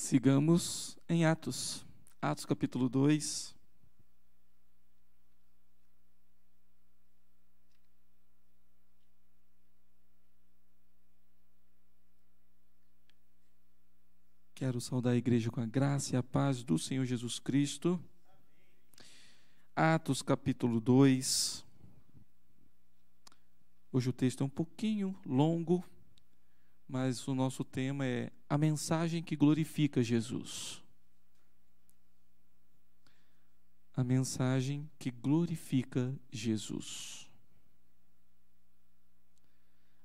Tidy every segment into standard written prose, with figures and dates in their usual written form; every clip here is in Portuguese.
Sigamos em Atos. Atos capítulo 2. Quero saudar a igreja com a graça e a paz do Senhor Jesus Cristo. Atos capítulo 2. Hoje o texto é um pouquinho longo, mas o nosso tema é a mensagem que glorifica Jesus. A mensagem que glorifica Jesus.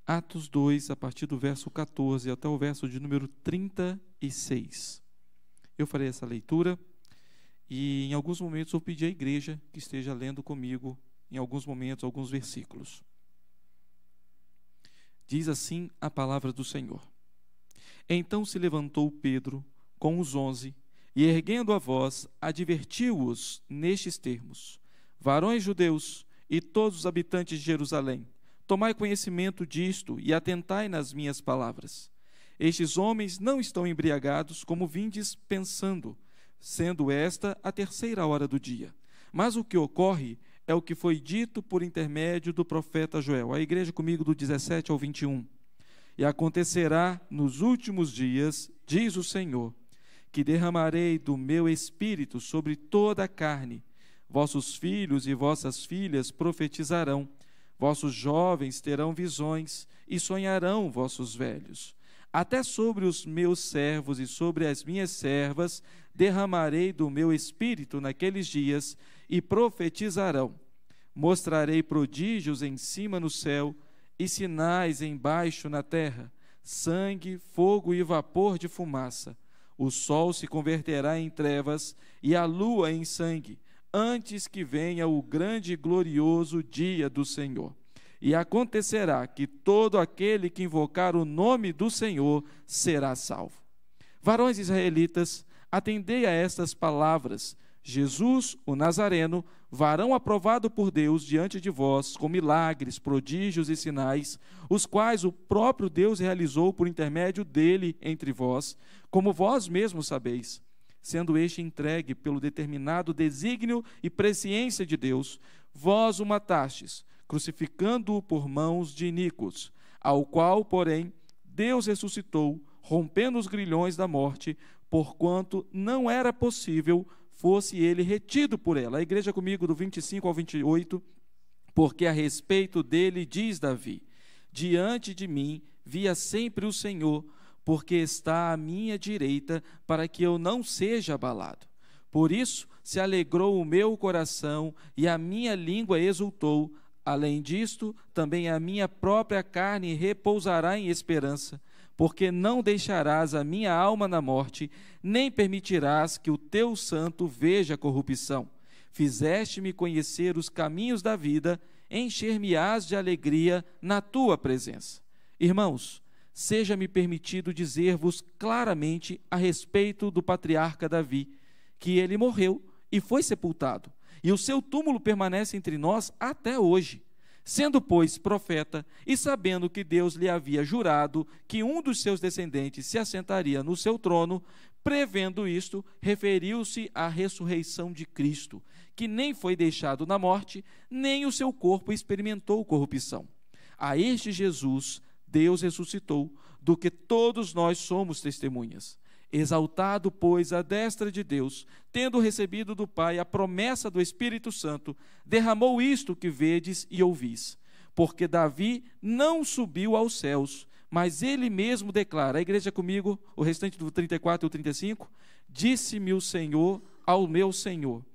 Atos 2, a partir do verso 14 até o verso de número 36. Eu farei essa leitura e em alguns momentos eu pedi à igreja que esteja lendo comigo, em alguns momentos, alguns versículos. Diz assim a palavra do Senhor. Então se levantou Pedro com os 11 e, erguendo a voz, advertiu-os nestes termos: varões judeus e todos os habitantes de Jerusalém, tomai conhecimento disto e atentai nas minhas palavras. Estes homens não estão embriagados, como vindes pensando, sendo esta a 3ª hora do dia. Mas o que ocorre é o que foi dito por intermédio do profeta Joel. A igreja comigo do 17 ao 21. E acontecerá nos últimos dias, diz o Senhor, que derramarei do meu espírito sobre toda a carne. Vossos filhos e vossas filhas profetizarão. Vossos jovens terão visões e sonharão vossos velhos. Até sobre os meus servos e sobre as minhas servas derramarei do meu espírito naqueles dias e profetizarão. Mostrarei prodígios em cima no céu e sinais embaixo na terra, sangue, fogo e vapor de fumaça. O sol se converterá em trevas e a lua em sangue, antes que venha o grande e glorioso dia do Senhor. E acontecerá que todo aquele que invocar o nome do Senhor será salvo. Varões israelitas, atendei a estas palavras. Jesus, o Nazareno, varão aprovado por Deus diante de vós, com milagres, prodígios e sinais, os quais o próprio Deus realizou por intermédio dele entre vós, como vós mesmos sabeis. Sendo este entregue pelo determinado desígnio e presciência de Deus, vós o matastes, crucificando-o por mãos de iníquos, ao qual, porém, Deus ressuscitou, rompendo os grilhões da morte, porquanto não era possível fosse ele retido por ela. A igreja comigo do 25 ao 28, porque a respeito dele diz Davi: diante de mim via sempre o Senhor, porque está à minha direita, para que eu não seja abalado. Por isso se alegrou o meu coração e a minha língua exultou. Além disto, também a minha própria carne repousará em esperança, porque não deixarás a minha alma na morte, nem permitirás que o teu santo veja a corrupção. Fizeste-me conhecer os caminhos da vida, encher-me-ás de alegria na tua presença. Irmãos, seja-me permitido dizer-vos claramente a respeito do patriarca Davi, que ele morreu e foi sepultado, e o seu túmulo permanece entre nós até hoje. Sendo, pois, profeta, e sabendo que Deus lhe havia jurado que um dos seus descendentes se assentaria no seu trono, prevendo isto, referiu-se à ressurreição de Cristo, que nem foi deixado na morte, nem o seu corpo experimentou corrupção. A este Jesus Deus ressuscitou, do que todos nós somos testemunhas. Exaltado, pois, à destra de Deus, tendo recebido do Pai a promessa do Espírito Santo, derramou isto que vedes e ouvis. Porque Davi não subiu aos céus, mas ele mesmo declara, a igreja comigo, o restante do 34 e o 35, disse-me o Senhor ao meu Senhor: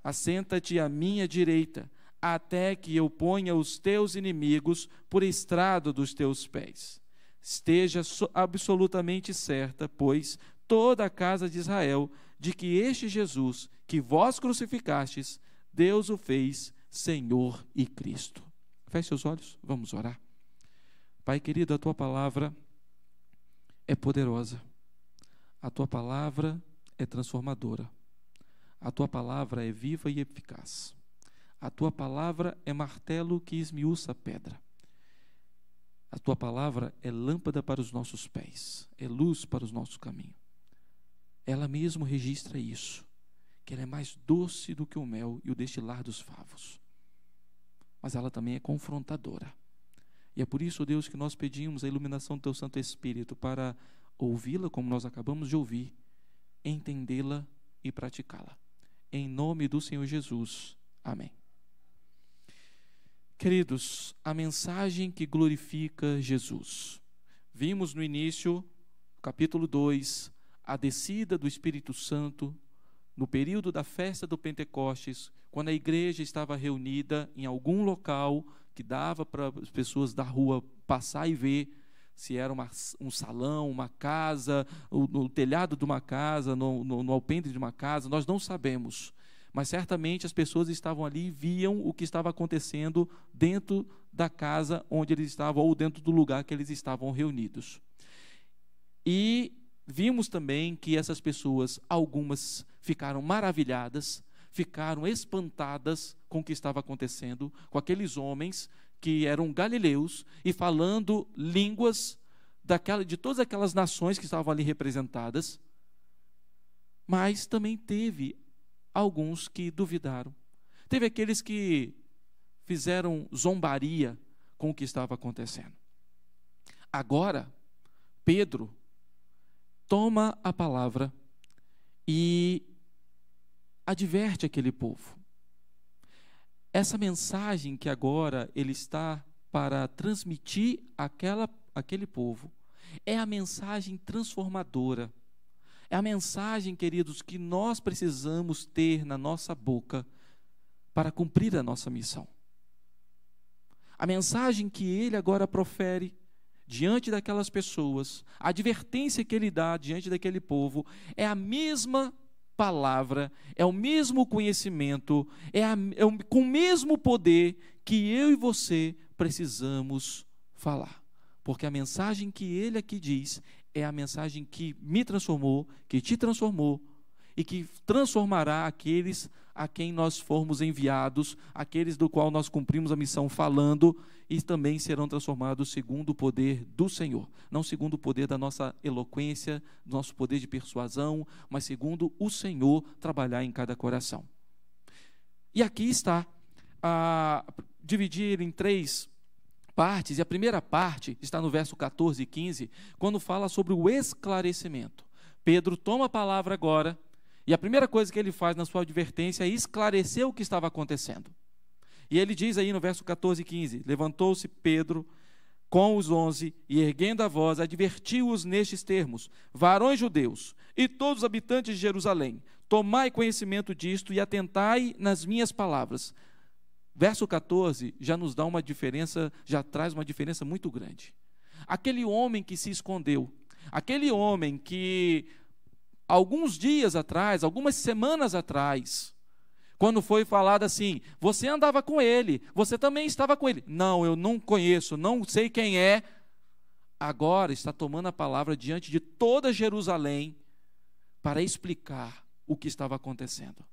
assenta-te à minha direita, até que eu ponha os teus inimigos por estrado dos teus pés. Esteja absolutamente certa, pois, toda a casa de Israel, de que este Jesus, que vós crucificastes, Deus o fez Senhor e Cristo. Feche seus olhos, vamos orar. Pai querido, a tua palavra é poderosa, a tua palavra é transformadora, a tua palavra é viva e eficaz, a tua palavra é martelo que esmiuça a pedra. A a tua palavra é lâmpada para os nossos pés, é luz para os nossos caminhos. ela mesmo registra isso, que ela é mais doce do que o mel e o destilar dos favos. Mas ela também é confrontadora. E é por isso, Deus, que nós pedimos a iluminação do Teu Santo Espírito para ouvi-la, como nós acabamos de ouvir, entendê-la e praticá-la. Em nome do Senhor Jesus. Amém. Queridos, a mensagem que glorifica Jesus. Vimos no início, capítulo 2, a descida do Espírito Santo, no período da festa do Pentecostes, quando a igreja estava reunida em algum local que dava para as pessoas da rua passar e ver se era um salão, uma casa, no telhado de uma casa, no alpendre de uma casa, nós não sabemos. Mas certamente as pessoas estavam ali e viam o que estava acontecendo dentro da casa onde eles estavam, ou dentro do lugar que eles estavam reunidos. E vimos também que essas pessoas, algumas ficaram maravilhadas, ficaram espantadas com o que estava acontecendo, com aqueles homens que eram galileus e falando línguas de todas aquelas nações que estavam ali representadas. Mas também teve alguns que duvidaram. Teve aqueles que fizeram zombaria com o que estava acontecendo. Agora, Pedro toma a palavra e adverte aquele povo. Essa mensagem que agora ele está para transmitir àquele povo é a mensagem transformadora. É a mensagem, queridos, que nós precisamos ter na nossa boca para cumprir a nossa missão. A mensagem que ele agora profere diante daquelas pessoas, a advertência que ele dá diante daquele povo, é a mesma palavra, é o mesmo conhecimento, com o mesmo poder que eu e você precisamos falar. Porque a mensagem que ele aqui diz é a mensagem que me transformou, que te transformou e que transformará aqueles a quem nós formos enviados, aqueles do qual nós cumprimos a missão falando, e também serão transformados segundo o poder do Senhor. Não segundo o poder da nossa eloquência, do nosso poder de persuasão, mas segundo o Senhor trabalhar em cada coração. E aqui está, dividir em 3 partes, e a primeira parte está no verso 14 e 15, quando fala sobre o esclarecimento. Pedro toma a palavra agora, e a primeira coisa que ele faz na sua advertência é esclarecer o que estava acontecendo. E ele diz aí no verso 14 e 15, levantou-se Pedro com os 11, e erguendo a voz, advertiu-os nestes termos: varões judeus, e todos os habitantes de Jerusalém, tomai conhecimento disto, e atentai nas minhas palavras. Verso 14 já nos dá uma diferença, já traz uma diferença muito grande. Aquele homem que se escondeu, aquele homem que alguns dias atrás, algumas semanas atrás, quando foi falado assim, você andava com ele, você também estava com ele. Não, eu não conheço, não sei quem é. Agora está tomando a palavra diante de toda Jerusalém para explicar o que estava acontecendo.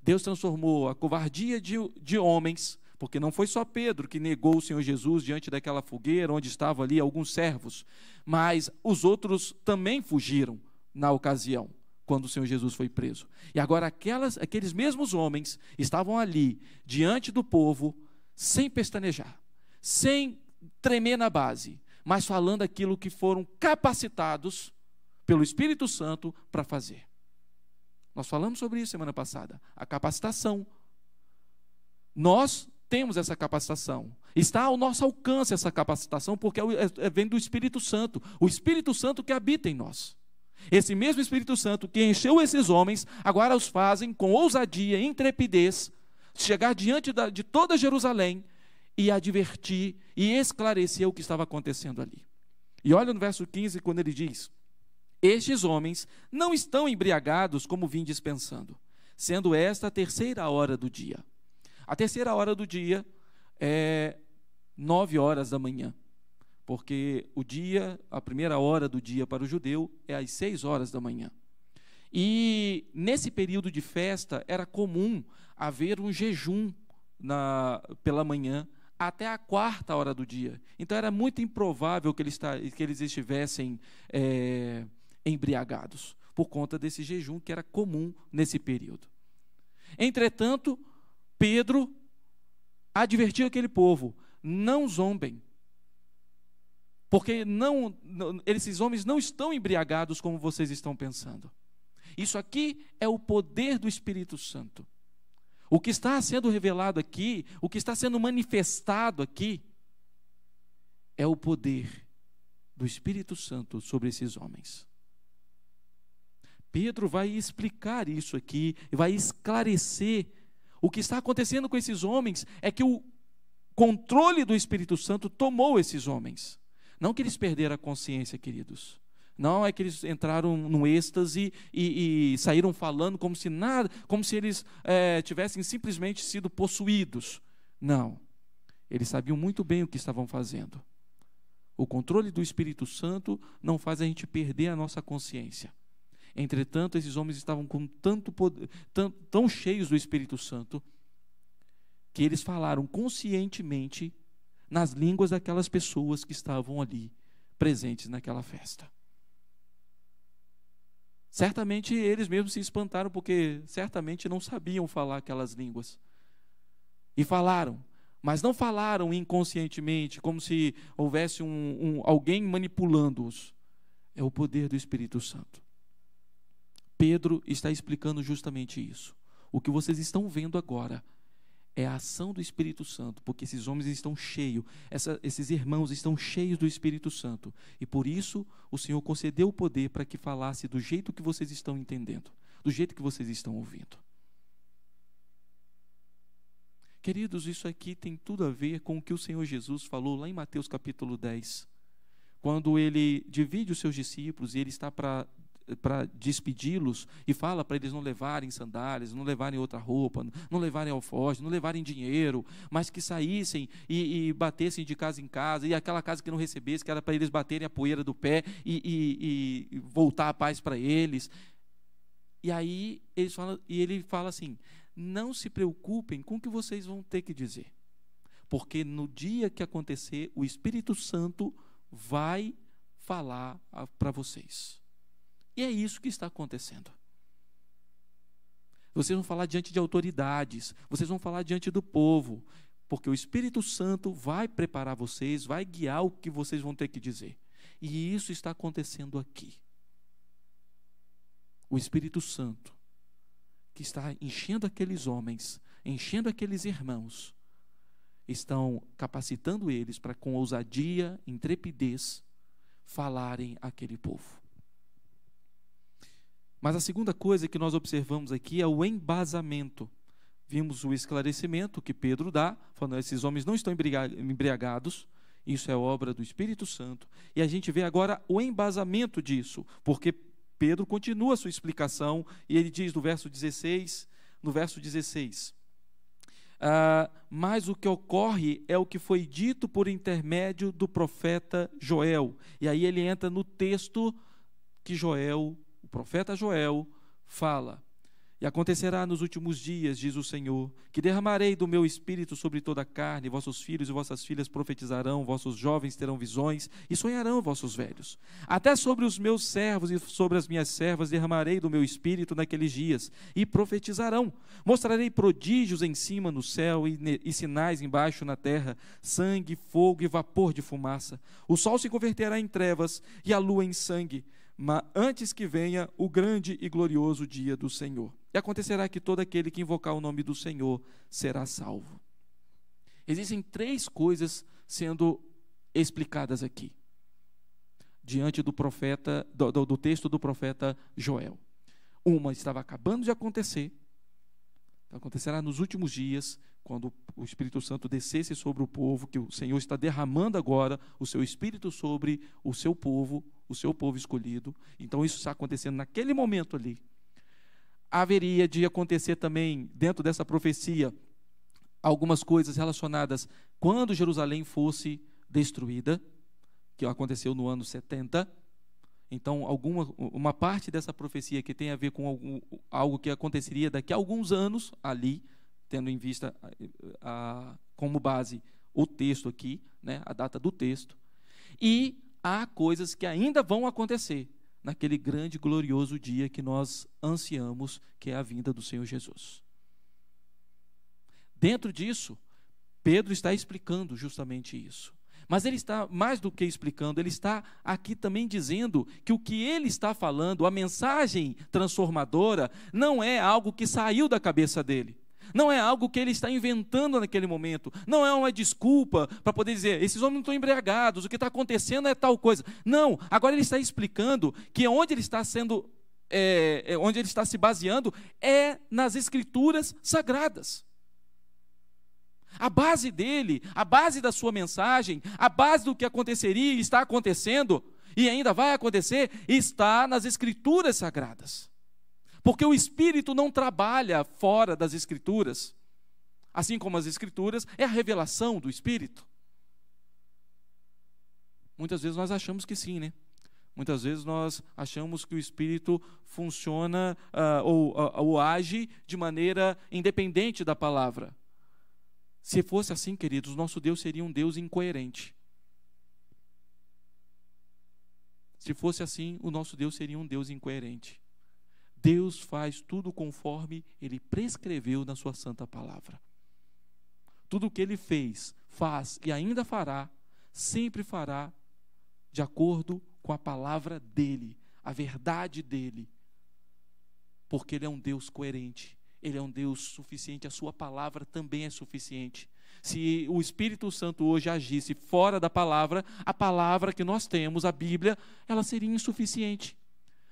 Deus transformou a covardia de homens, porque não foi só Pedro que negou o Senhor Jesus diante daquela fogueira onde estavam ali alguns servos, mas os outros também fugiram na ocasião, quando o Senhor Jesus foi preso. E agora aqueles mesmos homens estavam ali, diante do povo, sem pestanejar, sem tremer na base, mas falando aquilo que foram capacitados pelo Espírito Santo para fazer. Nós falamos sobre isso semana passada, a capacitação. Nós temos essa capacitação, está ao nosso alcance essa capacitação, porque vem do Espírito Santo, o Espírito Santo que habita em nós. Esse mesmo Espírito Santo que encheu esses homens, agora os fazem com ousadia, intrepidez, chegar diante de toda Jerusalém e advertir e esclarecer o que estava acontecendo ali. E olha no verso 15, quando ele diz: estes homens não estão embriagados como vindes pensando, sendo esta a 3ª hora do dia. A 3ª hora do dia é 9 horas da manhã. Porque a primeira hora do dia para o judeu é às 6 horas da manhã. E nesse período de festa era comum haver um jejum pela manhã até a 4ª hora do dia. Então era muito improvável que eles estivessem embriagados. por conta desse jejum que era comum nesse período. Entretanto, Pedro advertiu aquele povo: não zombem, porque esses homens não estão embriagados como vocês estão pensando. Isso aqui é o poder do Espírito Santo. O que está sendo revelado aqui, o que está sendo manifestado aqui, é o poder do Espírito Santo sobre esses homens. Pedro vai explicar isso aqui, vai esclarecer. O que está acontecendo com esses homens é que o controle do Espírito Santo tomou esses homens. Não que eles perderam a consciência, queridos. Não é que eles entraram num êxtase e saíram falando como se nada, como se eles tivessem simplesmente sido possuídos. Não. Eles sabiam muito bem o que estavam fazendo. O controle do Espírito Santo não faz a gente perder a nossa consciência. Entretanto, esses homens estavam com tanto poder, tão cheios do Espírito Santo, que eles falaram conscientemente nas línguas daquelas pessoas que estavam ali presentes naquela festa. Certamente eles mesmos se espantaram, porque certamente não sabiam falar aquelas línguas. E falaram, mas não falaram inconscientemente, como se houvesse alguém manipulando-os. É o poder do Espírito Santo. Pedro está explicando justamente isso. O que vocês estão vendo agora é a ação do Espírito Santo, porque esses homens estão cheios, esses irmãos estão cheios do Espírito Santo, e por isso o Senhor concedeu o poder para que falasse do jeito que vocês estão entendendo, do jeito que vocês estão ouvindo. Queridos, isso aqui tem tudo a ver com o que o Senhor Jesus falou lá em Mateus capítulo 10, quando ele divide os seus discípulos e ele está para despedi-los e fala para eles não levarem sandálias, não levarem outra roupa, não levarem alforje, não levarem dinheiro, mas que saíssem e batessem de casa em casa, e aquela casa que não recebesse, que era para eles baterem a poeira do pé e voltar a paz para eles. E aí ele fala assim: não se preocupem com o que vocês vão ter que dizer, porque no dia que acontecer, o Espírito Santo vai falar para vocês. E é isso que está acontecendo. Vocês vão falar diante de autoridades, vocês vão falar diante do povo, porque o Espírito Santo vai preparar vocês, vai guiar o que vocês vão ter que dizer. E isso está acontecendo aqui. O Espírito Santo, que está enchendo aqueles homens, enchendo aqueles irmãos, estão capacitando eles para, com ousadia, intrepidez, falarem àquele povo. Mas a segunda coisa que nós observamos aqui é o embasamento. Vimos o esclarecimento que Pedro dá, falando: esses homens não estão embriagados, isso é obra do Espírito Santo. E a gente vê agora o embasamento disso, porque Pedro continua a sua explicação, e ele diz no verso 16, mas o que ocorre é o que foi dito por intermédio do profeta Joel. E aí ele entra no texto que o profeta Joel fala: e acontecerá nos últimos dias, diz o Senhor, que derramarei do meu espírito sobre toda a carne, vossos filhos e vossas filhas profetizarão, vossos jovens terão visões, e sonharão vossos velhos. Até sobre os meus servos e sobre as minhas servas derramarei do meu espírito naqueles dias, e profetizarão. Mostrarei prodígios em cima no céu e sinais embaixo na terra, sangue, fogo e vapor de fumaça. O sol se converterá em trevas e a lua em sangue, mas antes que venha o grande e glorioso dia do Senhor. E acontecerá que todo aquele que invocar o nome do Senhor será salvo. Existem três coisas sendo explicadas aqui, diante do profeta, do texto do profeta Joel. Uma estava acabando de acontecer, acontecerá nos últimos dias, quando o Espírito Santo descesse sobre o povo, que o Senhor está derramando agora o seu Espírito sobre o seu povo escolhido. Então isso está acontecendo naquele momento ali. Haveria de acontecer também, dentro dessa profecia, algumas coisas relacionadas quando Jerusalém fosse destruída, que aconteceu no ano 70. Então, uma parte dessa profecia que tem a ver com algo que aconteceria daqui a alguns anos ali, tendo em vista como base o texto aqui, né, a data do texto. E há coisas que ainda vão acontecer, naquele grande e glorioso dia que nós ansiamos, que é a vinda do Senhor Jesus. Dentro disso, Pedro está explicando justamente isso. Mas ele está, mais do que explicando, ele está aqui também dizendo que o que ele está falando, a mensagem transformadora, não é algo que saiu da cabeça dele. Não é algo que ele está inventando naquele momento. Não é uma desculpa para poder dizer, esses homens não estão embriagados, o que está acontecendo é tal coisa. Não, agora ele está explicando que onde ele está sendo, onde ele está se baseando é nas Escrituras Sagradas. A base dele, a base da sua mensagem, a base do que aconteceria e está acontecendo, e ainda vai acontecer, está nas Escrituras Sagradas. Porque o Espírito não trabalha fora das Escrituras. Assim como as Escrituras, é a revelação do Espírito. Muitas vezes nós achamos que sim, né? Muitas vezes nós achamos que o Espírito funciona ou age de maneira independente da palavra. Se fosse assim, queridos, nosso Deus seria um Deus incoerente. Se fosse assim, o nosso Deus seria um Deus incoerente. Deus faz tudo conforme Ele prescreveu na sua santa palavra. Tudo o que Ele fez, faz e ainda fará, sempre fará de acordo com a palavra dEle, a verdade dEle. Porque Ele é um Deus coerente. Ele é um Deus suficiente, a sua palavra também é suficiente. Se o Espírito Santo hoje agisse fora da palavra, a palavra que nós temos, a Bíblia, ela seria insuficiente.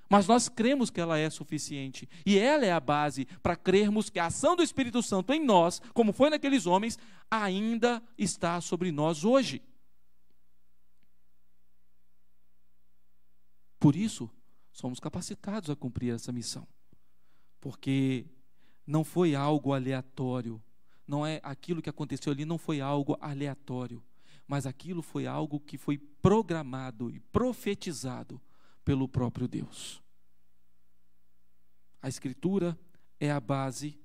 Mas nós cremos que ela é suficiente. E ela é a base para crermos que a ação do Espírito Santo em nós, como foi naqueles homens, ainda está sobre nós hoje. Por isso, somos capacitados a cumprir essa missão. Porque não foi algo aleatório, não é aquilo que aconteceu ali, não foi algo aleatório, mas aquilo foi algo que foi programado e profetizado pelo próprio Deus. A Escritura é a base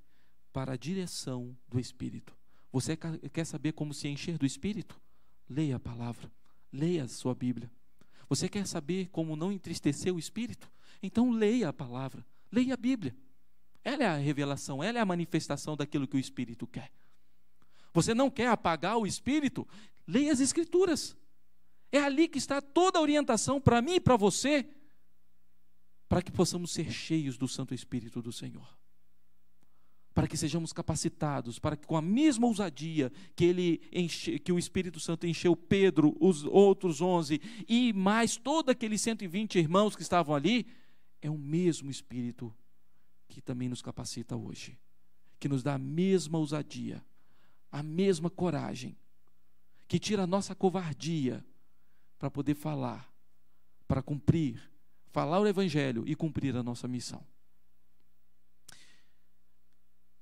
para a direção do Espírito. Você quer saber como se encher do Espírito? Leia a palavra, leia a sua Bíblia. Você quer saber como não entristecer o Espírito? Então leia a palavra, leia a Bíblia. Ela é a revelação, ela é a manifestação daquilo que o Espírito quer. Você não quer apagar o Espírito? Leia as Escrituras. É ali que está toda a orientação para mim e para você, para que possamos ser cheios do Santo Espírito do Senhor. Para que sejamos capacitados, para que com a mesma ousadia que o Espírito Santo encheu Pedro, os outros 11 e mais todos aqueles 120 irmãos que estavam ali, é o mesmo Espírito que também nos capacita hoje, que nos dá a mesma ousadia, a mesma coragem, que tira a nossa covardia para poder falar, para cumprir, falar o Evangelho e cumprir a nossa missão.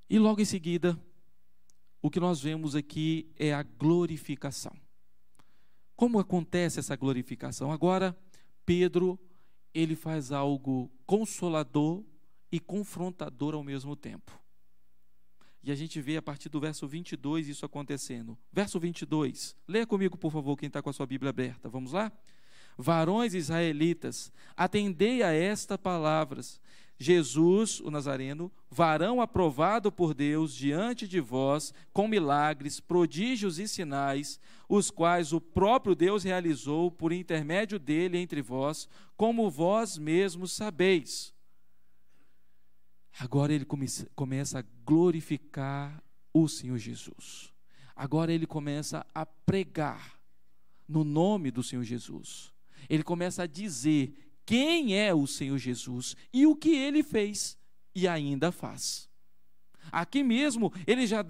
E logo em seguida, o que nós vemos aqui é a glorificação. Como acontece essa glorificação? Agora, Pedro, ele faz algo consolador e confrontador ao mesmo tempo. E a gente vê a partir do verso 22 isso acontecendo. Verso 22, leia comigo, por favor, quem está com a sua Bíblia aberta. Vamos lá? Varões israelitas, atendei a estas palavras. Jesus, o Nazareno, varão aprovado por Deus diante de vós, com milagres, prodígios e sinais, os quais o próprio Deus realizou por intermédio dele entre vós, como vós mesmos sabeis. Agora ele começa a glorificar o Senhor Jesus. Agora ele começa a pregar no nome do Senhor Jesus. Ele começa a dizer quem é o Senhor Jesus e o que ele fez e ainda faz. Aqui mesmo ele já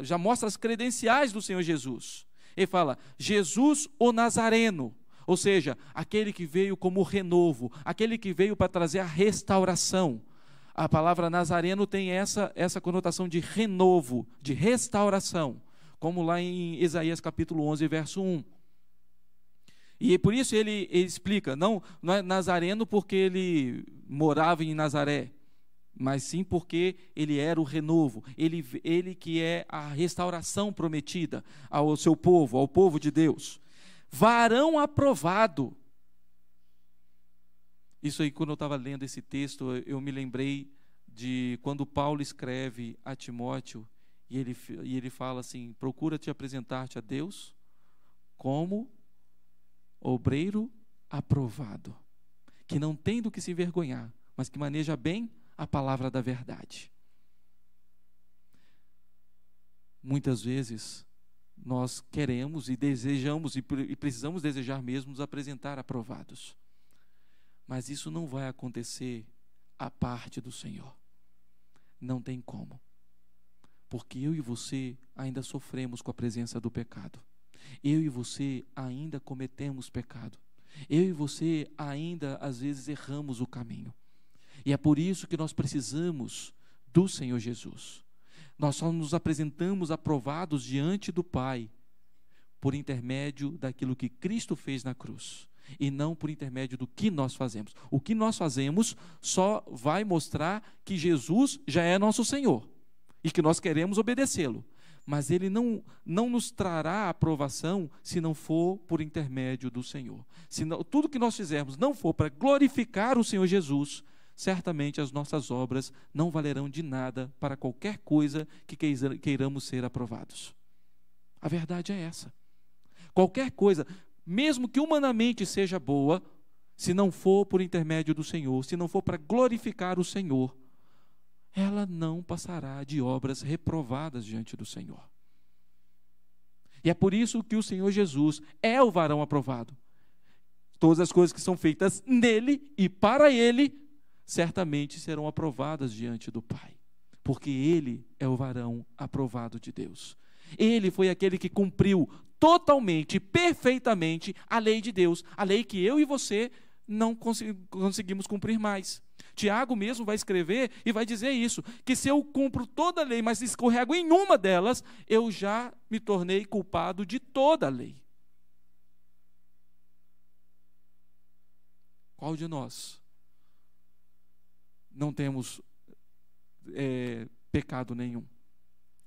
já mostra as credenciais do Senhor Jesus. Ele fala, Jesus o Nazareno. Ou seja, aquele que veio como renovo, aquele que veio para trazer a restauração. A palavra Nazareno tem essa conotação de renovo, de restauração, como lá em Isaías capítulo 11, verso 1. E por isso ele explica, não é Nazareno porque ele morava em Nazaré, mas sim porque ele era o renovo, ele que é a restauração prometida ao seu povo, ao povo de Deus. Varão aprovado. Isso aí, quando eu estava lendo esse texto, eu me lembrei de quando Paulo escreve a Timóteo, e ele fala assim: procura te apresentar-te a Deus como obreiro aprovado, que não tem do que se envergonhar, mas que maneja bem a palavra da verdade. Muitas vezes nós queremos e desejamos e precisamos desejar mesmo nos apresentar aprovados, mas isso não vai acontecer à parte do Senhor. Não tem como, porque eu e você ainda sofremos com a presença do pecado. Eu e você ainda cometemos pecado. Eu e você ainda às vezes erramos o caminho. E é por isso que nós precisamos do Senhor Jesus. Nós só nos apresentamos aprovados diante do Pai por intermédio daquilo que Cristo fez na cruz, e não por intermédio do que nós fazemos. O que nós fazemos só vai mostrar que Jesus já é nosso Senhor e que nós queremos obedecê-lo. Mas Ele não nos trará aprovação se não for por intermédio do Senhor. Se não, tudo que nós fizermos não for para glorificar o Senhor Jesus, certamente as nossas obras não valerão de nada para qualquer coisa que queiramos ser aprovados. A verdade é essa. Qualquer coisa, mesmo que humanamente seja boa, se não for por intermédio do Senhor, se não for para glorificar o Senhor, ela não passará de obras reprovadas diante do Senhor. E é por isso que o Senhor Jesus é o varão aprovado. Todas as coisas que são feitas nele e para ele, certamente serão aprovadas diante do Pai, porque ele é o varão aprovado de Deus. Ele foi aquele que cumpriu totalmente, perfeitamente a lei de Deus, a lei que eu e você não conseguimos cumprir mais. Tiago mesmo vai escrever e vai dizer isso, que se eu cumpro toda a lei, mas escorrego em uma delas, eu já me tornei culpado de toda a lei. Qual de nós não temos pecado nenhum?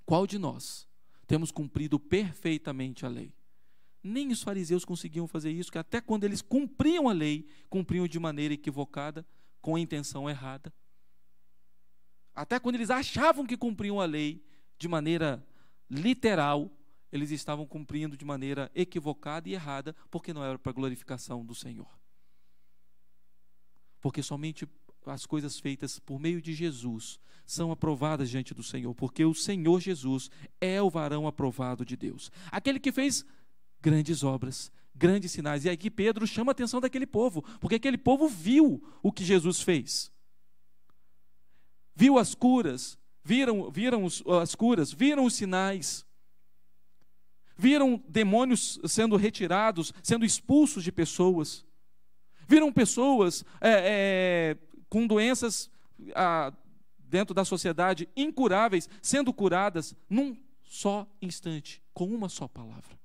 Qual de nós temos cumprido perfeitamente a lei? Nem os fariseus conseguiam fazer isso, que até quando eles cumpriam a lei, cumpriam de maneira equivocada, com a intenção errada. Até quando eles achavam que cumpriam a lei de maneira literal, eles estavam cumprindo de maneira equivocada e errada, porque não era para a glorificação do Senhor. Porque somente as coisas feitas por meio de Jesus são aprovadas diante do Senhor, porque o Senhor Jesus é o varão aprovado de Deus. Aquele que fez grandes obras, grandes sinais. E aqui Pedro chama a atenção daquele povo, porque aquele povo viu o que Jesus fez. Viu as curas, viram as curas, viram os sinais, viram demônios sendo retirados, sendo expulsos de pessoas, viram pessoas com doenças dentro da sociedade incuráveis, sendo curadas num só instante, com uma só palavra.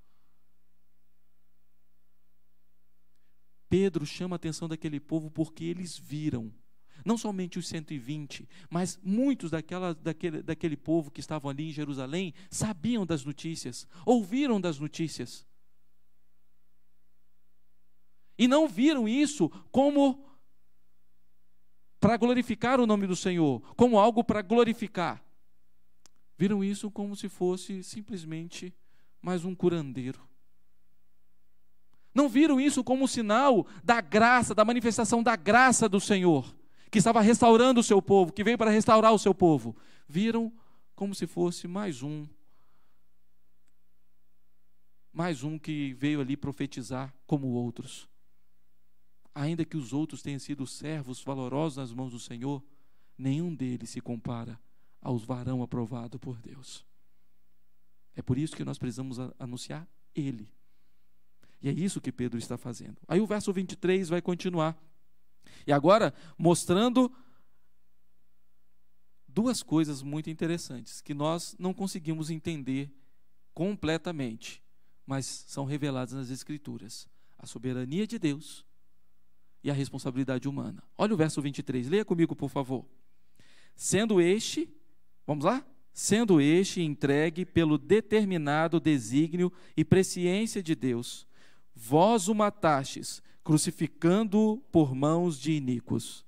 Pedro chama a atenção daquele povo porque eles viram, não somente os 120, mas muitos daquele povo que estavam ali em Jerusalém sabiam das notícias, ouviram das notícias. E não viram isso como para glorificar o nome do Senhor, como algo para glorificar. Viram isso como se fosse simplesmente mais um curandeiro. Não viram isso como um sinal da graça, da manifestação da graça do Senhor, que estava restaurando o seu povo, que veio para restaurar o seu povo. Viram como se fosse mais um que veio ali profetizar como outros. Ainda que os outros tenham sido servos valorosos nas mãos do Senhor, nenhum deles se compara aos varão aprovado por Deus. É por isso que nós precisamos anunciar Ele. E é isso que Pedro está fazendo. Aí o verso 23 vai continuar. E agora mostrando duas coisas muito interessantes, que nós não conseguimos entender completamente, mas são reveladas nas Escrituras. A soberania de Deus e a responsabilidade humana. Olha o verso 23, leia comigo, por favor. Sendo este, vamos lá? Sendo este entregue pelo determinado desígnio e presciência de Deus, vós o matastes, crucificando por mãos de iníquos.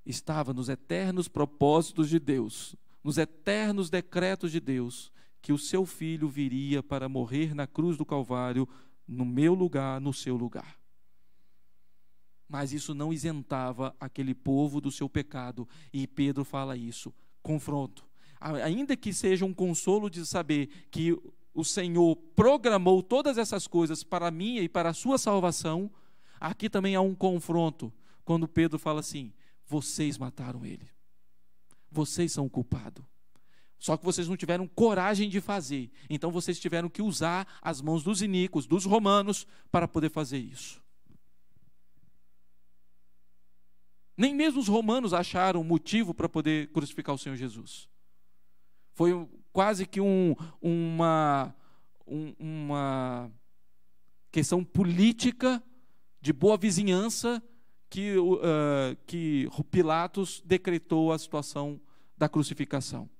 Estava nos eternos propósitos de Deus, nos eternos decretos de Deus, que o seu filho viria para morrer na cruz do Calvário, no meu lugar, no seu lugar. Mas isso não isentava aquele povo do seu pecado, e Pedro fala isso, confronto. Ainda que seja um consolo de saber que o Senhor programou todas essas coisas para a minha e para a sua salvação, aqui também há um confronto, quando Pedro fala assim: vocês mataram ele, vocês são o culpado, só que vocês não tiveram coragem de fazer, então vocês tiveram que usar as mãos dos iníquos, dos romanos, para poder fazer isso. Nem mesmo os romanos acharam motivo para poder crucificar o Senhor Jesus. Foi quase que uma questão política de boa vizinhança que Pilatos decretou a situação da crucificação,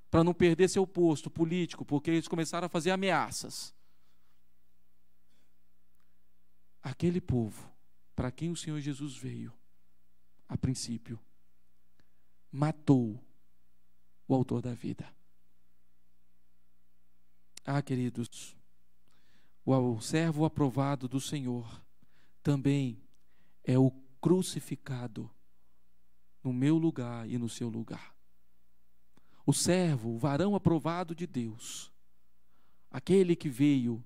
para não perder seu posto político, porque eles começaram a fazer ameaças. Aquele povo para quem o Senhor Jesus veio, a princípio, matou o autor da vida. Queridos, o servo aprovado do Senhor também é o crucificado no meu lugar e no seu lugar. O servo, o varão aprovado de Deus, aquele que veio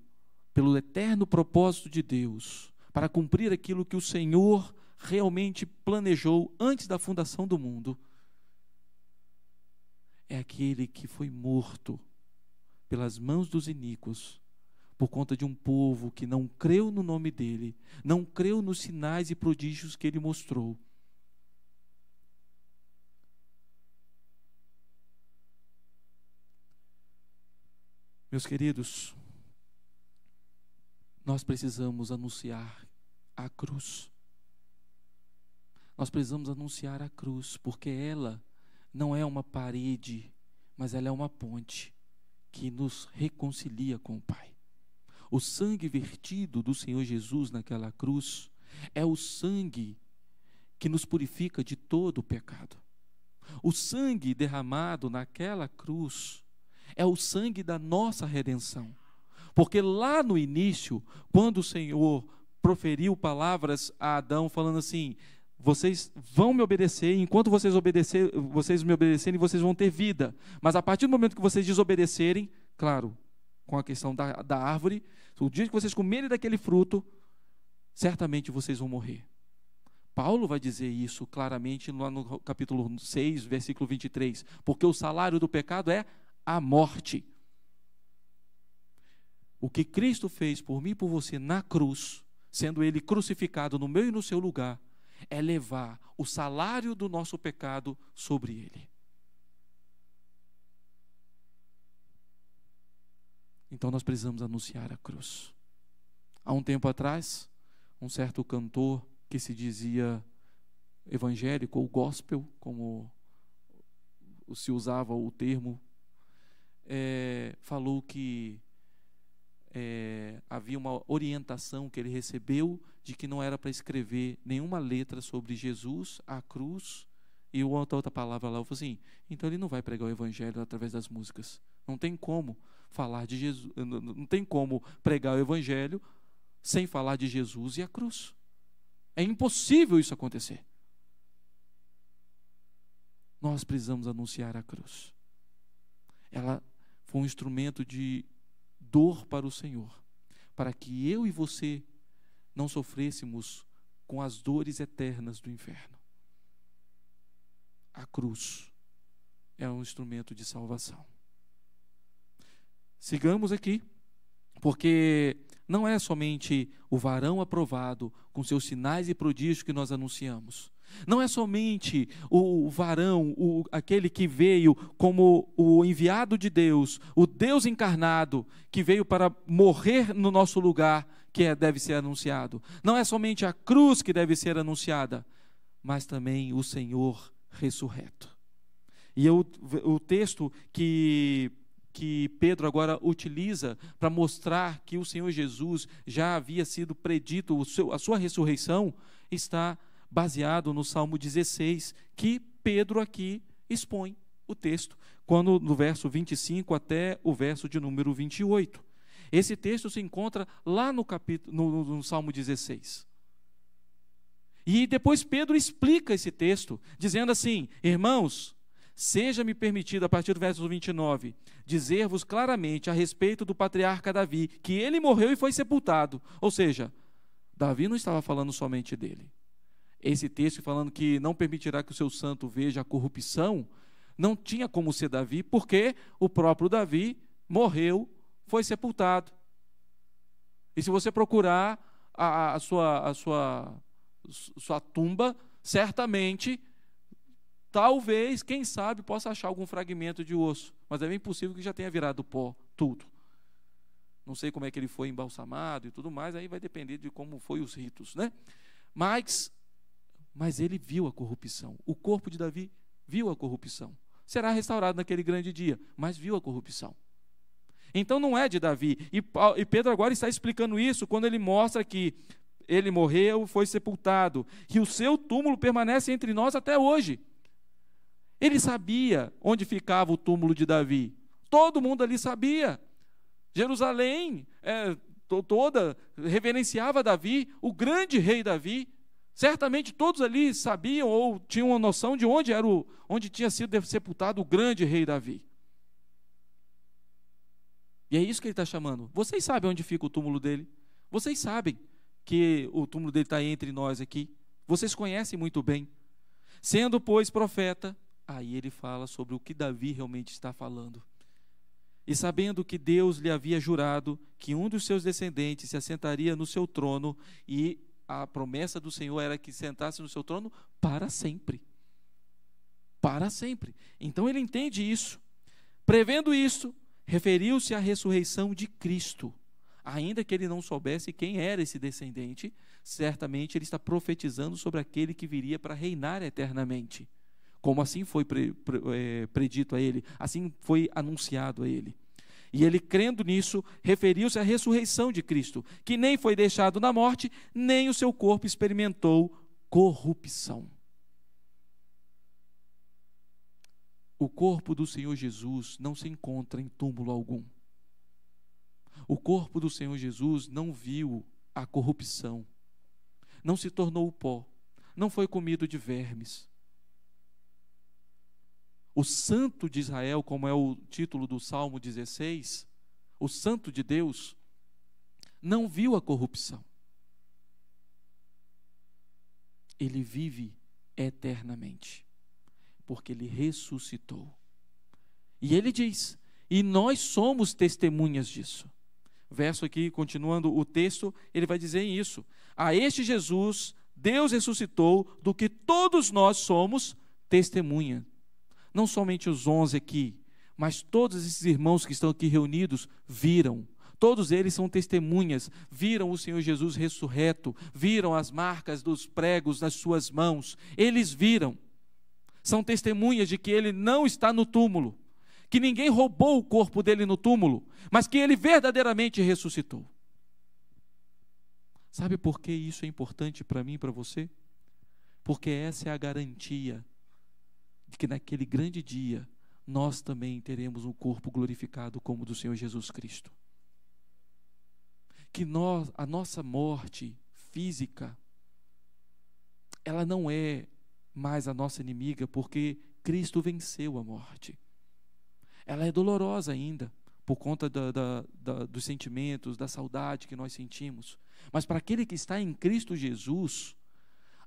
pelo eterno propósito de Deus para cumprir aquilo que o Senhor realmente planejou antes da fundação do mundo, é aquele que foi morto pelas mãos dos iníquos, por conta de um povo que não creu no nome dele, não creu nos sinais e prodígios que ele mostrou. Meus queridos, nós precisamos anunciar a cruz. Nós precisamos anunciar a cruz, porque ela não é uma parede, mas ela é uma ponte que nos reconcilia com o Pai. O sangue vertido do Senhor Jesus naquela cruz é o sangue que nos purifica de todo o pecado. O sangue derramado naquela cruz é o sangue da nossa redenção. Porque lá no início, quando o Senhor proferiu palavras a Adão, falando assim: vocês vão me obedecer, enquanto vocês me obedecerem, vocês vão ter vida. Mas a partir do momento que vocês desobedecerem, claro, com a questão da árvore, o dia que vocês comerem daquele fruto, certamente vocês vão morrer. Paulo vai dizer isso claramente lá no capítulo 6, versículo 23, porque o salário do pecado é a morte. O que Cristo fez por mim e por você na cruz, sendo Ele crucificado no meu e no seu lugar, é levar o salário do nosso pecado sobre Ele. Então nós precisamos anunciar a cruz. Há um tempo atrás, um certo cantor que se dizia evangélico ou gospel, como se usava o termo, falou que havia uma orientação que ele recebeu de que não era para escrever nenhuma letra sobre Jesus, a cruz e outra palavra lá. Eu falei assim: então ele não vai pregar o evangelho através das músicas. Não tem como falar de Jesus, não tem como pregar o evangelho sem falar de Jesus e a cruz. É impossível isso acontecer. Nós precisamos anunciar a cruz. Ela foi um instrumento de dor para o Senhor, para que eu e você não sofrêssemos com as dores eternas do inferno. A cruz é um instrumento de salvação. Sigamos aqui, porque não é somente o varão aprovado com seus sinais e prodígios que nós anunciamos. Não é somente o varão, aquele que veio como o enviado de Deus, o Deus encarnado, que veio para morrer no nosso lugar, que deve ser anunciado. Não é somente a cruz que deve ser anunciada, mas também o Senhor ressurreto. E o texto que que Pedro agora utiliza para mostrar que o Senhor Jesus já havia sido predito, a sua ressurreição, está baseado no Salmo 16, que Pedro aqui expõe o texto, quando no verso 25 até o verso de número 28. Esse texto se encontra lá no Salmo 16. E depois Pedro explica esse texto, dizendo assim: irmãos, seja-me permitido, a partir do verso 29, dizer-vos claramente a respeito do patriarca Davi, que ele morreu e foi sepultado. Ou seja, Davi não estava falando somente dele. Esse texto falando que não permitirá que o seu santo veja a corrupção, não tinha como ser Davi, porque o próprio Davi morreu, foi sepultado. E se você procurar a sua tumba, certamente, talvez, quem sabe, possa achar algum fragmento de osso, mas é bem possível que já tenha virado pó, tudo. Não sei como é que ele foi embalsamado e tudo mais, aí vai depender de como foi os ritos, né? Mas ele viu a corrupção. O corpo de Davi viu a corrupção. Será restaurado naquele grande dia, mas viu a corrupção. Então não é de Davi. E Pedro agora está explicando isso quando ele mostra que ele morreu, foi sepultado, e o seu túmulo permanece entre nós até hoje. Ele sabia onde ficava o túmulo de Davi. Todo mundo ali sabia. Jerusalém toda reverenciava Davi, o grande rei Davi. Certamente todos ali sabiam ou tinham uma noção de onde tinha sido sepultado o grande rei Davi. E é isso que ele está chamando. Vocês sabem onde fica o túmulo dele? Vocês sabem que o túmulo dele está entre nós aqui? Vocês conhecem muito bem. Sendo, pois, profeta, aí ele fala sobre o que Davi realmente está falando. E sabendo que Deus lhe havia jurado que um dos seus descendentes se assentaria no seu trono, e a promessa do Senhor era que sentasse no seu trono para sempre. Para sempre. Então ele entende isso. Prevendo isso, referiu-se à ressurreição de Cristo. Ainda que ele não soubesse quem era esse descendente, certamente ele está profetizando sobre aquele que viria para reinar eternamente. Como assim foi predito a ele, assim foi anunciado a ele. E ele, crendo nisso, referiu-se à ressurreição de Cristo, que nem foi deixado na morte, nem o seu corpo experimentou corrupção. O corpo do Senhor Jesus não se encontra em túmulo algum. O corpo do Senhor Jesus não viu a corrupção, não se tornou pó, não foi comido de vermes. O Santo de Israel, como é o título do Salmo 16, o Santo de Deus, não viu a corrupção. Ele vive eternamente, porque ele ressuscitou. E ele diz, e nós somos testemunhas disso. Verso aqui, continuando o texto, ele vai dizer isso: a este Jesus, Deus ressuscitou, do que todos nós somos testemunha. Não somente os 11 aqui, mas todos esses irmãos que estão aqui reunidos viram. Todos eles são testemunhas, viram o Senhor Jesus ressurreto, viram as marcas dos pregos nas suas mãos. Eles viram. São testemunhas de que ele não está no túmulo, que ninguém roubou o corpo dele no túmulo, mas que ele verdadeiramente ressuscitou. Sabe por que isso é importante para mim e para você? Porque essa é a garantia de que naquele grande dia nós também teremos um corpo glorificado como o do Senhor Jesus Cristo. Que a nossa morte física, ela não é mais a nossa inimiga, porque Cristo venceu a morte. Ela é dolorosa ainda, por conta dos sentimentos, da saudade que nós sentimos. Mas para aquele que está em Cristo Jesus,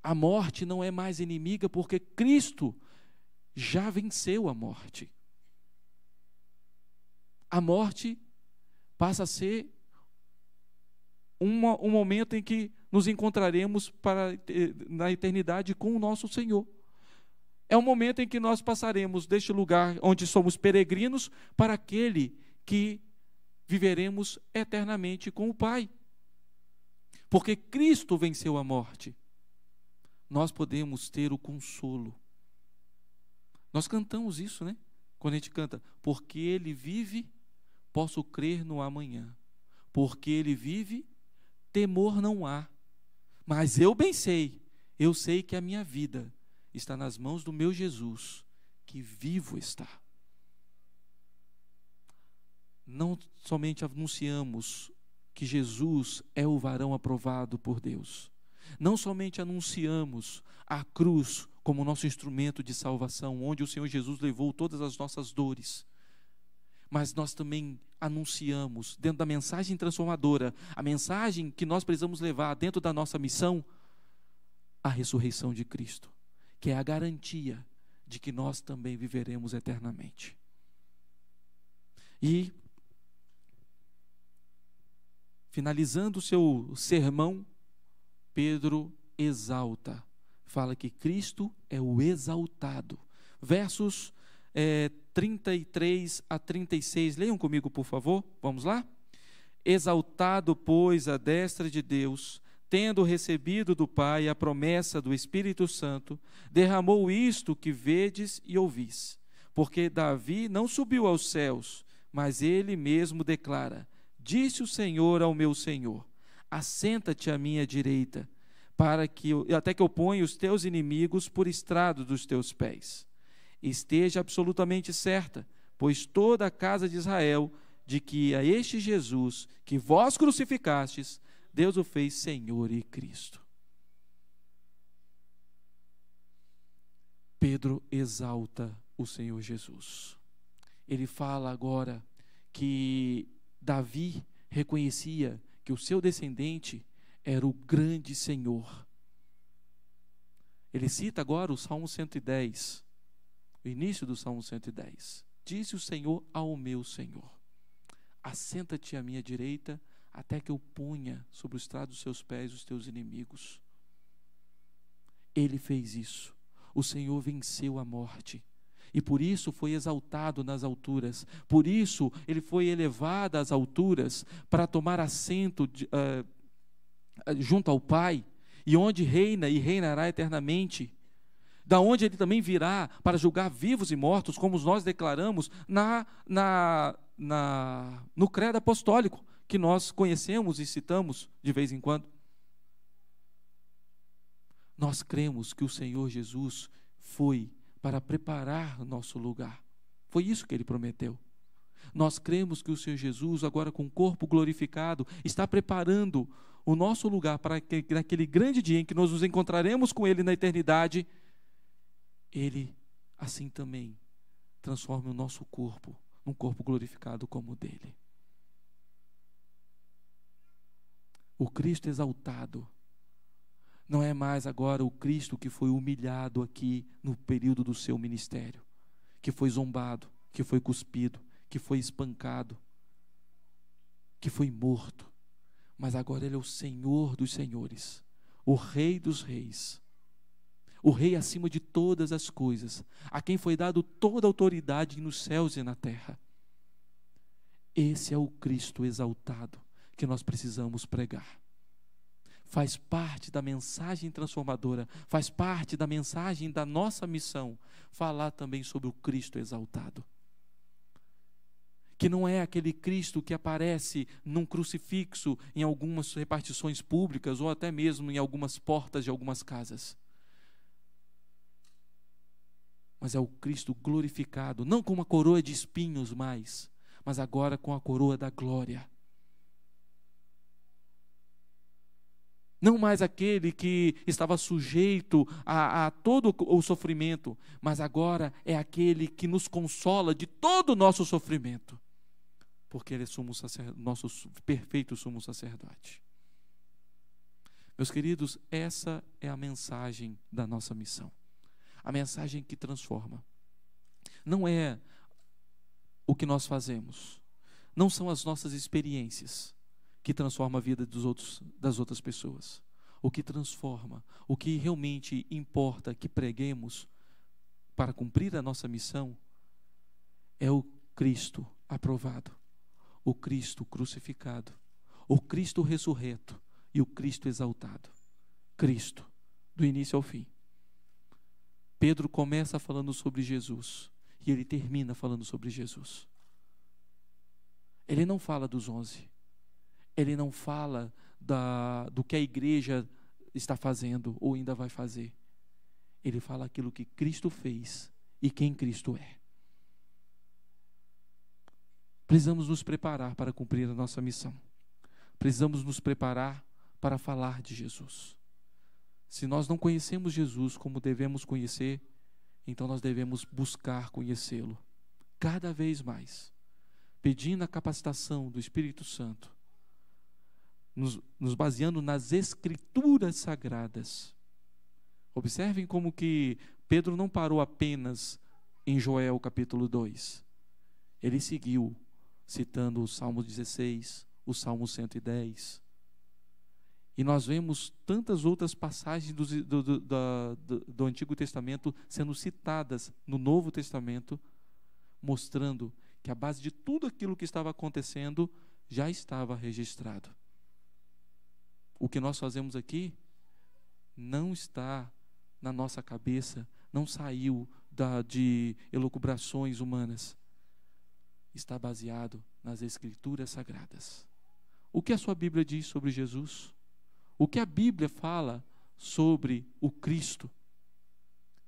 a morte não é mais inimiga, porque Cristo já venceu a morte. A morte passa a ser um momento em que nos encontraremos na eternidade com o nosso Senhor. É um momento em que nós passaremos deste lugar onde somos peregrinos para aquele que viveremos eternamente com o Pai. Porque Cristo venceu a morte. Nós podemos ter o consolo. Nós cantamos isso, né? Quando a gente canta, porque Ele vive, posso crer no amanhã, porque ele vive, temor não há. Mas eu bem sei, eu sei que a minha vida está nas mãos do meu Jesus, que vivo está. Não somente anunciamos que Jesus é o varão aprovado por Deus, não somente anunciamos a cruz como nosso instrumento de salvação, onde o Senhor Jesus levou todas as nossas dores, mas nós também anunciamos, dentro da mensagem transformadora, a mensagem que nós precisamos levar dentro da nossa missão, a ressurreição de Cristo, que é a garantia de que nós também viveremos eternamente. E, finalizando o seu sermão, Pedro exalta, fala que Cristo é o exaltado. Versos 33 a 36, leiam comigo, por favor, vamos lá? Exaltado, pois, à destra de Deus, tendo recebido do Pai a promessa do Espírito Santo, derramou isto que vedes e ouvis. Porque Davi não subiu aos céus, mas ele mesmo declara: disse o Senhor ao meu Senhor: assenta-te à minha direita, até que eu ponha os teus inimigos por estrado dos teus pés. Esteja absolutamente certa, pois toda a casa de Israel, de que a este Jesus, que vós crucificastes, Deus o fez Senhor e Cristo. Pedro exalta o Senhor Jesus. Ele fala agora que Davi reconhecia que o seu descendente era o grande Senhor. Ele cita agora o Salmo 110, o início do Salmo 110. Disse o Senhor ao meu Senhor: assenta-te à minha direita, até que eu ponha sobre o estrado dos seus pés os teus inimigos. Ele fez isso. O Senhor venceu a morte. E por isso foi exaltado nas alturas. Por isso ele foi elevado às alturas para tomar assento junto ao Pai, e onde reina e reinará eternamente. Da onde ele também virá para julgar vivos e mortos, como nós declaramos no credo apostólico, que nós conhecemos e citamos de vez em quando. Nós cremos que o Senhor Jesus foi para preparar o nosso lugar. Foi isso que ele prometeu. Nós cremos que o Senhor Jesus, agora com o corpo glorificado, está preparando o nosso lugar para que naquele grande dia em que nós nos encontraremos com Ele na eternidade, Ele assim também transforme o nosso corpo num corpo glorificado como o dele. O Cristo exaltado não é mais agora o Cristo que foi humilhado aqui no período do seu ministério, que foi zombado, que foi cuspido, que foi espancado, que foi morto. Mas agora ele é o Senhor dos senhores, o Rei dos reis, o Rei acima de todas as coisas, a quem foi dado toda a autoridade nos céus e na terra. Esse é o Cristo exaltado que nós precisamos pregar. Faz parte da mensagem transformadora, faz parte da mensagem da nossa missão, falar também sobre o Cristo exaltado. Que não é aquele Cristo que aparece num crucifixo em algumas repartições públicas ou até mesmo em algumas portas de algumas casas. Mas é o Cristo glorificado, não com uma coroa de espinhos mais, mas agora com a coroa da glória. Não mais aquele que estava sujeito a todo o sofrimento, mas agora é aquele que nos consola de todo o nosso sofrimento, porque Ele é nosso perfeito sumo sacerdote. Meus queridos, essa é a mensagem da nossa missão, a mensagem que transforma. Não é o que nós fazemos, não são as nossas experiências que transforma a vida das outras pessoas. O que transforma, o que realmente importa que preguemos para cumprir a nossa missão é o Cristo aprovado, o Cristo crucificado, o Cristo ressurreto e o Cristo exaltado. Cristo, do início ao fim. Pedro começa falando sobre Jesus e ele termina falando sobre Jesus. Ele não fala dos 11. Ele não fala do que a igreja está fazendo ou ainda vai fazer. Ele fala aquilo que Cristo fez e quem Cristo é. Precisamos nos preparar para cumprir a nossa missão. Precisamos nos preparar para falar de Jesus. Se nós não conhecemos Jesus como devemos conhecer, então nós devemos buscar conhecê-lo cada vez mais, pedindo a capacitação do Espírito Santo, nos baseando nas Escrituras Sagradas. Observem como que Pedro não parou apenas em Joel capítulo 2. Ele seguiu citando o Salmo 16, o Salmo 110. E nós vemos tantas outras passagens do Antigo Testamento sendo citadas no Novo Testamento, mostrando que a base de tudo aquilo que estava acontecendo já estava registrado. O que nós fazemos aqui não está na nossa cabeça, não saiu de elucubrações humanas. Está baseado nas Escrituras Sagradas. O que a sua Bíblia diz sobre Jesus? O que a Bíblia fala sobre o Cristo?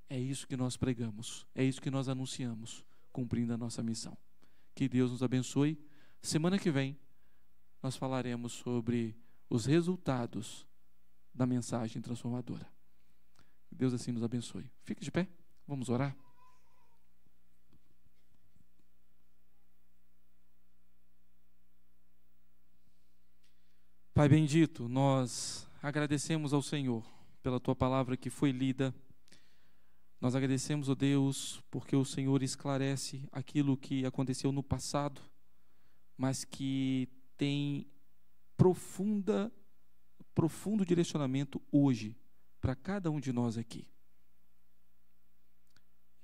É isso que nós pregamos, é isso que nós anunciamos, cumprindo a nossa missão. Que Deus nos abençoe. Semana que vem, nós falaremos sobre os resultados da mensagem transformadora. Deus assim nos abençoe. Fique de pé, vamos orar. Pai bendito, nós agradecemos ao Senhor pela Tua palavra que foi lida. Nós agradecemos, ó Deus, porque o Senhor esclarece aquilo que aconteceu no passado, mas que tem profundo direcionamento hoje para cada um de nós aqui.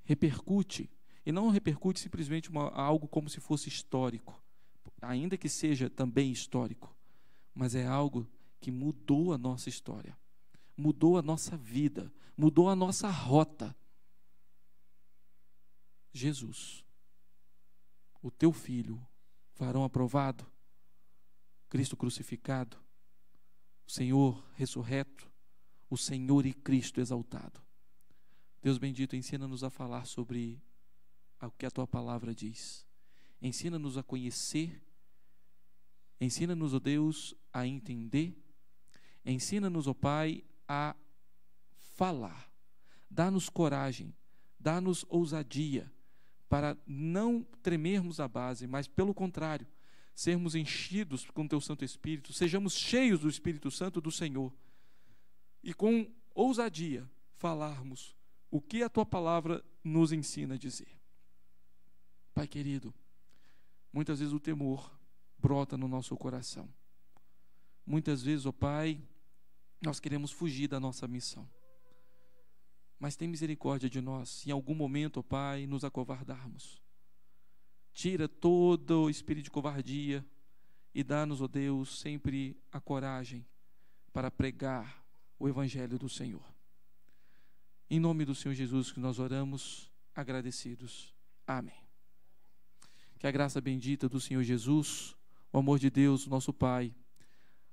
Repercute, e não repercute simplesmente algo como se fosse histórico, ainda que seja também histórico, mas é algo que mudou a nossa história, mudou a nossa vida, mudou a nossa rota. Jesus, o teu Filho, varão aprovado, Cristo crucificado, o Senhor ressurreto, o Senhor e Cristo exaltado. Deus bendito, ensina-nos a falar sobre o que a Tua palavra diz. Ensina-nos a conhecer. Ensina-nos, ó Deus, a entender. Ensina-nos, ó Pai, a falar. Dá-nos coragem, dá-nos ousadia, para não tremermos a base, mas pelo contrário, sermos enchidos com o Teu Santo Espírito, sejamos cheios do Espírito Santo do Senhor, e com ousadia falarmos o que a Tua palavra nos ensina a dizer. Pai querido, muitas vezes o temor brota no nosso coração. Muitas vezes, ó Pai, nós queremos fugir da nossa missão. Mas tem misericórdia de nós, se em algum momento, ó Pai, nos acovardarmos. Tira todo o espírito de covardia e dá-nos, ó Deus, sempre a coragem para pregar o Evangelho do Senhor. Em nome do Senhor Jesus que nós oramos, agradecidos. Amém. Que a graça bendita do Senhor Jesus, o amor de Deus, nosso Pai,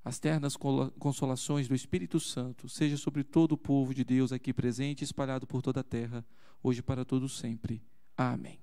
as ternas consolações do Espírito Santo, seja sobre todo o povo de Deus aqui presente, espalhado por toda a terra, hoje para todos sempre. Amém.